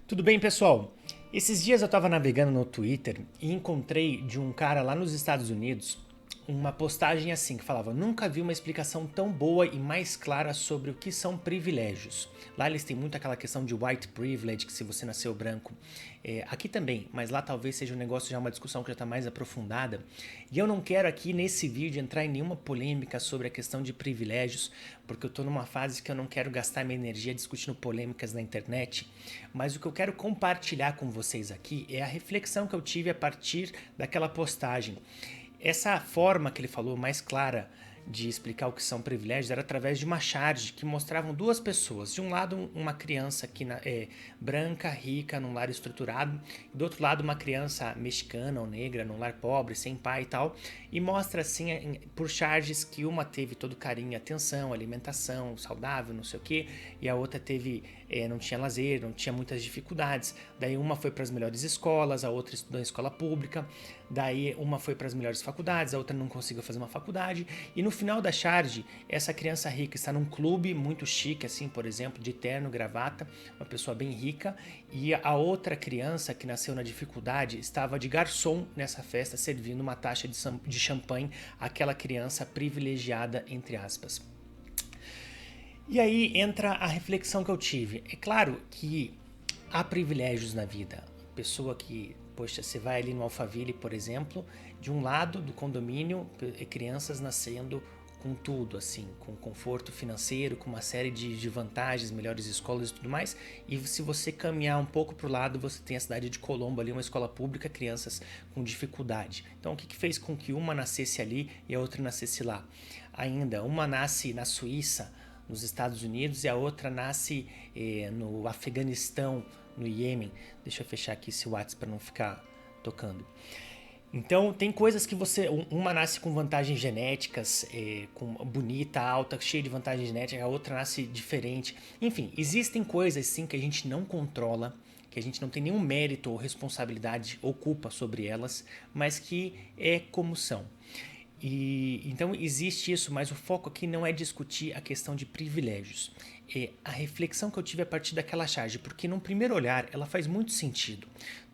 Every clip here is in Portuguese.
Tudo bem, pessoal? Esses dias eu estava navegando no Twitter e encontrei de um cara lá nos Estados Unidos uma postagem assim que falava: nunca vi uma explicação tão boa e mais clara sobre o que são privilégios. Lá eles têm muito aquela questão de white privilege, que se você nasceu branco, aqui também, mas lá talvez seja um negócio já uma discussão que já está mais aprofundada. E eu não quero aqui nesse vídeo entrar em nenhuma polêmica sobre a questão de privilégios, porque eu estou numa fase que eu não quero gastar minha energia discutindo polêmicas na internet, mas o que eu quero compartilhar com vocês aqui é a reflexão que eu tive a partir daquela postagem. Essa forma que ele falou mais clara de explicar o que são privilégios era através de uma charge que mostravam duas pessoas. De um lado, uma criança branca, rica, num lar estruturado, e do outro lado, uma criança mexicana ou negra, num lar pobre, sem pai e tal. E mostra assim, por charges, que uma teve todo carinho e atenção, alimentação saudável, não sei o quê, e a outra não tinha lazer, não tinha muitas dificuldades. Daí uma foi para as melhores escolas, a outra estudou em escola pública, daí uma foi para as melhores faculdades, a outra não conseguiu fazer uma faculdade, e no final da charge, essa criança rica está num clube muito chique, assim, por exemplo, de terno, gravata, uma pessoa bem rica, e a outra criança que nasceu na dificuldade estava de garçom nessa festa, servindo uma taça de champanhe àquela criança privilegiada, entre aspas. E aí entra a reflexão que eu tive. É claro que há privilégios na vida. Pessoa que, poxa, você vai ali no Alphaville, por exemplo, de um lado do condomínio, crianças nascendo com tudo, assim, com conforto financeiro, com uma série de vantagens, melhores escolas e tudo mais. E se você caminhar um pouco para o lado, você tem a cidade de Colombo ali, uma escola pública, crianças com dificuldade. Então, o que fez com que uma nascesse ali e a outra nascesse lá? Ainda, uma nasce na Suíça, nos Estados Unidos, e a outra nasce no Afeganistão, no Iêmen. Deixa eu fechar aqui esse WhatsApp para não ficar tocando. Então, tem coisas que uma nasce com vantagens genéticas, com bonita, alta, cheia de vantagens genéticas, a outra nasce diferente. Enfim, existem coisas sim que a gente não controla, que a gente não tem nenhum mérito ou responsabilidade ou culpa sobre elas, mas que é como são. E então existe isso, mas o foco aqui não é discutir a questão de privilégios. É a reflexão que eu tive a partir daquela charge, porque num primeiro olhar ela faz muito sentido.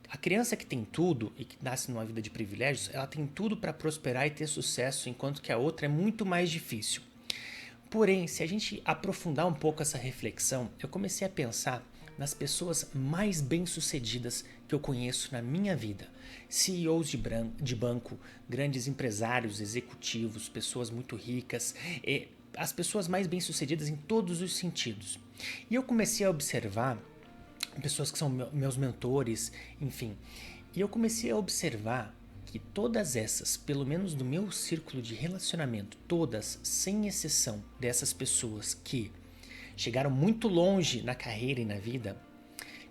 A criança que tem tudo e que nasce numa vida de privilégios, ela tem tudo para prosperar e ter sucesso, enquanto que a outra é muito mais difícil. Porém, se a gente aprofundar um pouco essa reflexão, eu comecei a pensar nas pessoas mais bem-sucedidas que eu conheço na minha vida. CEOs de banco, grandes empresários, executivos, pessoas muito ricas, as pessoas mais bem-sucedidas em todos os sentidos. E eu comecei a observar pessoas que são meus mentores, enfim. E eu comecei a observar que todas essas, pelo menos no meu círculo de relacionamento, todas, sem exceção dessas pessoas que chegaram muito longe na carreira e na vida,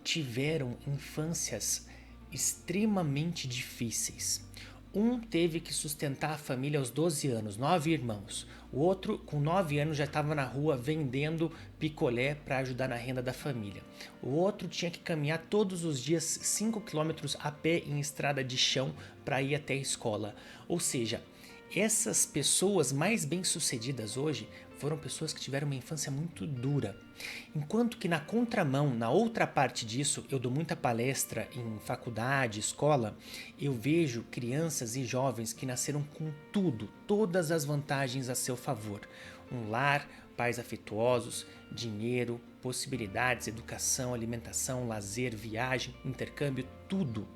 tiveram infâncias extremamente difíceis. Um teve que sustentar a família aos 12 anos, 9 irmãos. O outro, com 9 anos, já estava na rua vendendo picolé para ajudar na renda da família. O outro tinha que caminhar todos os dias 5 quilômetros a pé em estrada de chão para ir até a escola. Ou seja, essas pessoas mais bem-sucedidas hoje foram pessoas que tiveram uma infância muito dura. Enquanto que na contramão, na outra parte disso, eu dou muita palestra em faculdade, escola, eu vejo crianças e jovens que nasceram com tudo, todas as vantagens a seu favor. Um lar, pais afetuosos, dinheiro, possibilidades, educação, alimentação, lazer, viagem, intercâmbio, tudo.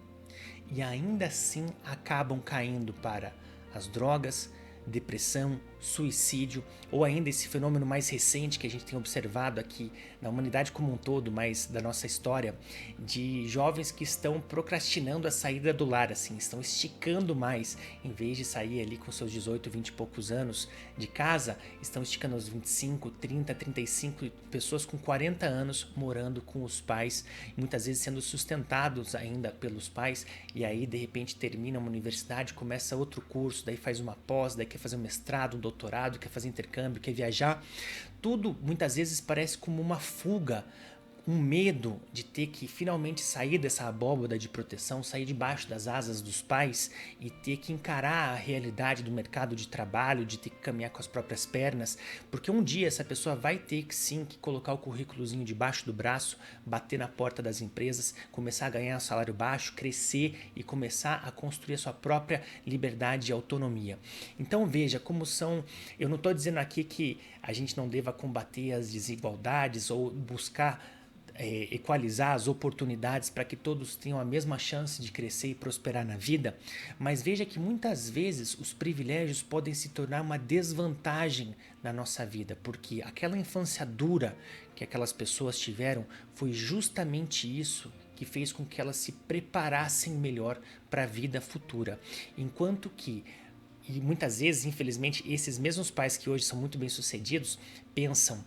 E ainda assim acabam caindo para as drogas, depressão, suicídio, ou ainda esse fenômeno mais recente que a gente tem observado aqui na humanidade como um todo, mas da nossa história, de jovens que estão procrastinando a saída do lar, assim, estão esticando mais, em vez de sair ali com seus 18, 20 e poucos anos de casa, estão esticando aos 25, 30, 35, pessoas com 40 anos morando com os pais, muitas vezes sendo sustentados ainda pelos pais, e aí de repente termina uma universidade, começa outro curso, daí faz uma pós, daí quer fazer um mestrado, um doutorado, quer fazer intercâmbio, quer viajar. Tudo muitas vezes parece como uma fuga um medo de ter que finalmente sair dessa abóboda de proteção, sair debaixo das asas dos pais e ter que encarar a realidade do mercado de trabalho, de ter que caminhar com as próprias pernas, porque um dia essa pessoa vai ter que sim que colocar o currículozinho debaixo do braço, bater na porta das empresas, começar a ganhar um salário baixo, crescer e começar a construir a sua própria liberdade e autonomia. Então veja como são, eu não estou dizendo aqui que a gente não deva combater as desigualdades ou buscar equalizar as oportunidades para que todos tenham a mesma chance de crescer e prosperar na vida, mas veja que muitas vezes os privilégios podem se tornar uma desvantagem na nossa vida, porque aquela infância dura que aquelas pessoas tiveram foi justamente isso que fez com que elas se preparassem melhor para a vida futura, enquanto que e muitas vezes, infelizmente, esses mesmos pais que hoje são muito bem-sucedidos pensam: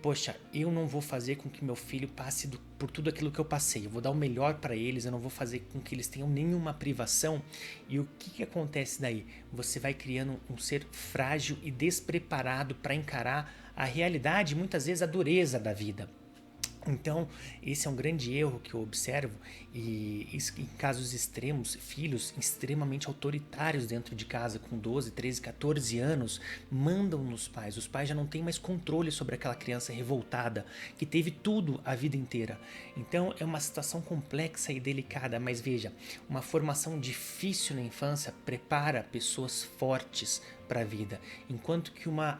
poxa, eu não vou fazer com que meu filho passe por tudo aquilo que eu passei. Eu vou dar o melhor para eles, eu não vou fazer com que eles tenham nenhuma privação. E o que acontece daí? Você vai criando um ser frágil e despreparado para encarar a realidade, muitas vezes a dureza da vida. Então, esse é um grande erro que eu observo e isso, em casos extremos, filhos extremamente autoritários dentro de casa, com 12, 13, 14 anos, mandam nos pais. Os pais já não têm mais controle sobre aquela criança revoltada, que teve tudo a vida inteira. Então, é uma situação complexa e delicada, mas veja, uma formação difícil na infância prepara pessoas fortes para a vida, enquanto que uma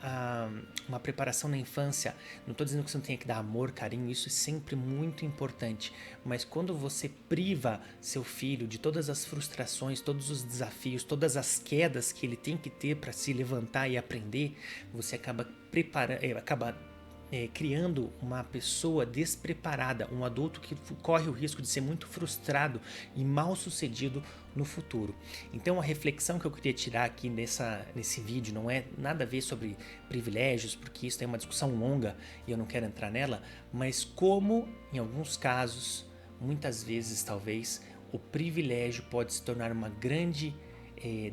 preparação na infância, não estou dizendo que você não tenha que dar amor, carinho, isso é sempre muito importante, mas quando você priva seu filho de todas as frustrações, todos os desafios, todas as quedas que ele tem que ter para se levantar e aprender, você acaba criando uma pessoa despreparada, um adulto que corre o risco de ser muito frustrado e mal sucedido no futuro. Então a reflexão que eu queria tirar aqui nesse vídeo não é nada a ver sobre privilégios, porque isso é uma discussão longa e eu não quero entrar nela, mas como em alguns casos, muitas vezes talvez, o privilégio pode se tornar uma grande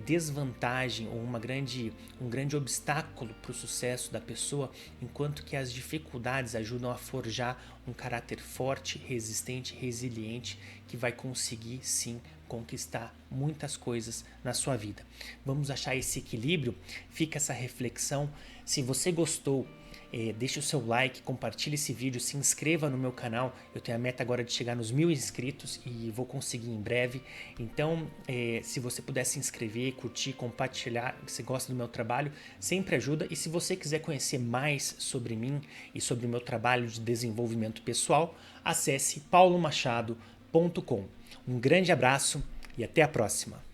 desvantagem ou um grande obstáculo para o sucesso da pessoa, enquanto que as dificuldades ajudam a forjar um caráter forte, resistente, resiliente, que vai conseguir sim conquistar muitas coisas na sua vida. Vamos achar esse equilíbrio? Fica essa reflexão. Se você gostou, deixe o seu like, compartilhe esse vídeo, se inscreva no meu canal. Eu tenho a meta agora de chegar nos 1000 inscritos e vou conseguir em breve. Então, se você puder se inscrever, curtir, compartilhar, que você gosta do meu trabalho, sempre ajuda. E se você quiser conhecer mais sobre mim e sobre o meu trabalho de desenvolvimento pessoal, acesse paulomachado.com. Um grande abraço e até a próxima!